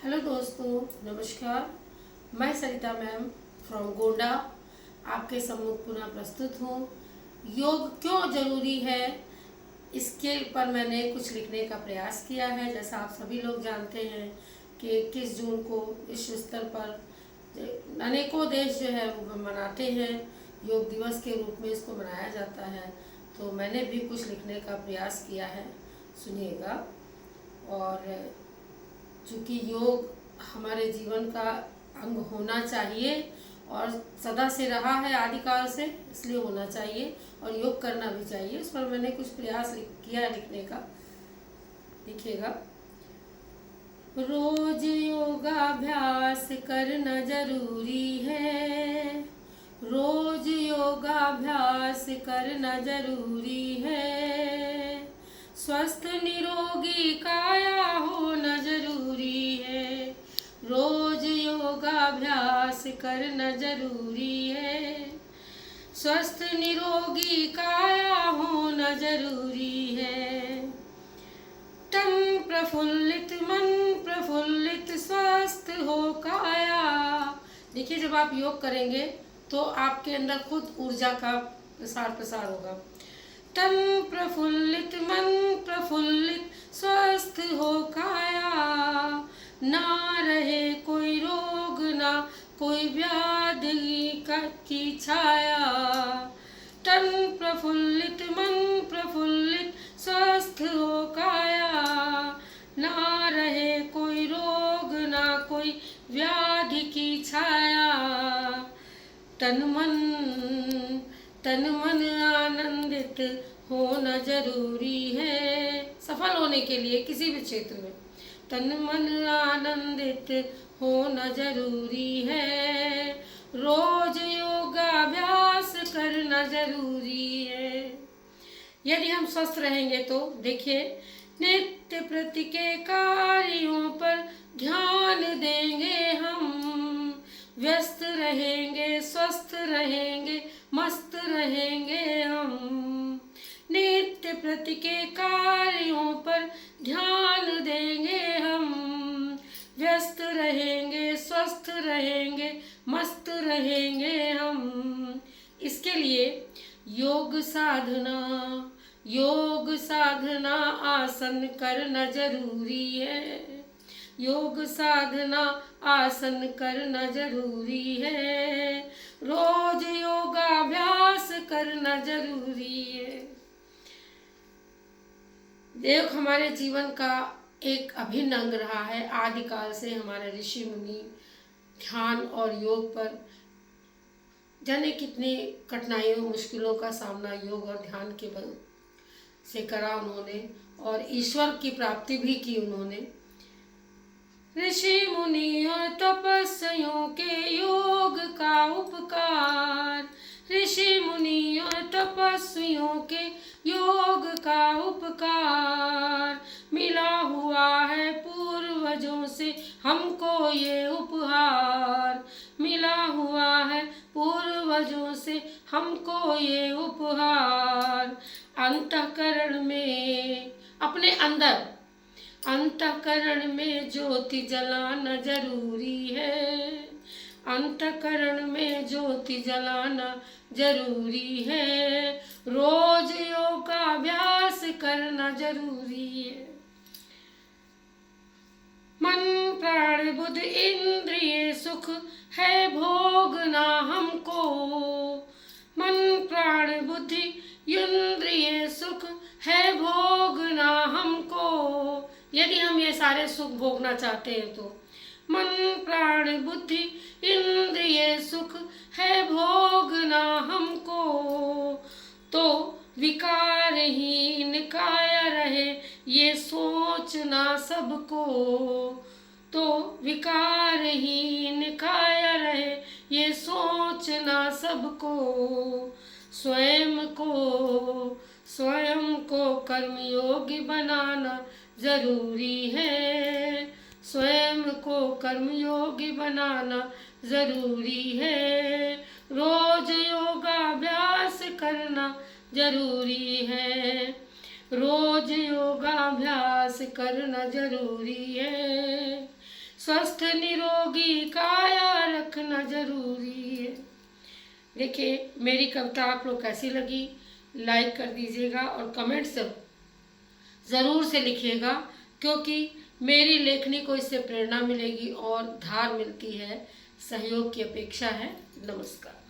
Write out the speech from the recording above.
Hello दोस्तों, नमस्कार। मैं सरिता मैम फ्रॉम गोंडा आपके सम्मुख पुनः प्रस्तुत हूँ। योग क्यों जरूरी है, इसके पर मैंने कुछ लिखने का प्रयास किया है। जैसा आप सभी लोग जानते हैं कि 21 जून को विश्व स्तर पर अनेकों देश जो है वो मनाते हैं, योग दिवस के रूप में इसको मनाया जाता है। तो मैंने भी कुछ लिखने का प्रयास किया है, सुनिएगा। और चूँकि योग हमारे जीवन का अंग होना चाहिए और सदा से रहा है, आदिकाल से, इसलिए होना चाहिए और योग करना भी चाहिए। इस पर मैंने कुछ प्रयास किया लिखने का। लिखिएगा। रोज योगाभ्यास करना जरूरी है, रोज योगाभ्यास करना जरूरी है, स्वस्थ निरोगी काया होना जरूरी है, रोज योगाभ्यास करना जरूरी है, स्वस्थ निरोगी काया होना जरूरी है, तन प्रफुल्लित मन प्रफुल्लित स्वस्थ हो काया। देखिए, जब आप योग करेंगे तो आपके अंदर खुद ऊर्जा का प्रसार होगा। तन प्रफुल्लित मन प्रफुल्लित स्वस्थ हो काया, ना रहे कोई रोग ना कोई व्याधि की छाया। तन प्रफुल्लित मन प्रफुल्लित स्वस्थ हो काया, ना रहे कोई रोग ना कोई व्याधि की छाया। तन मन आनंदित होना जरूरी है, सफल होने के लिए किसी भी क्षेत्र में तन मन आनंदित होना जरूरी है, रोज योगाभ्यास करना जरूरी है। यदि हम स्वस्थ रहेंगे तो देखिए, नित्य प्रति के कार्यों पर ध्यान देंगे हम, व्यस्त रहेंगे स्वस्थ रहेंगे मस्त रहेंगे हम। नित्य प्रति के कार्यों पर ध्यान देंगे हम, व्यस्त रहेंगे स्वस्थ रहेंगे मस्त रहेंगे हम। इसके लिए योग साधना आसन करना जरूरी है, योग साधना आसन करना जरूरी है, रोज योगाभ्यास करना जरूरी है। योग हमारे जीवन का एक अभिन्न अंग रहा है। आदिकाल से हमारे ऋषि मुनि ध्यान और योग पर जाने कितनी कठिनाइयों मुश्किलों का सामना योग और ध्यान के बल से करा उन्होंने, और ईश्वर की प्राप्ति भी की उन्होंने। ऋषि मुनि और तपस्वियों के योग का उपकार, ऋषि मुनि और तपस्वियों के योग का उपकार, मिला हुआ है पूर्वजों से हमको ये उपहार, मिला हुआ है पूर्वजों से हमको ये उपहार। अंतःकरण में, अपने अंदर अंतःकरण में ज्योति जलाना जरूरी है, अंतःकरण में ज्योति जलाना जरूरी है, रोज योगाभ्यास करना जरूरी है। मन प्राण बुद्धि इंद्रिय सुख है भोगना हमको, मन प्राण बुद्धि इंद्रिय सुख है भोगना हमको। यदि हम ये सारे सुख भोगना चाहते हैं तो मन प्राण बुद्धि इंद्रिय सुख है भोगना हमको, तो विकारहीन काया रहे ये सोचना सबको, तो विकारहीन काया रहे ये सोचना सबको। स्वयं को कर्मयोगी बनाना जरूरी है, स्वयं को कर्मयोगी बनाना जरूरी है, रोज योगाभ्यास करना जरूरी है, रोज योगाभ्यास करना जरूरी है, स्वस्थ निरोगी काया रखना जरूरी है। देखिए, मेरी कविता आप लोग कैसी लगी, लाइक कर दीजिएगा और कमेंट्स ज़रूर से लिखिएगा, क्योंकि मेरी लेखनी को इससे प्रेरणा मिलेगी और धार मिलती है, सहयोग की अपेक्षा है। नमस्कार।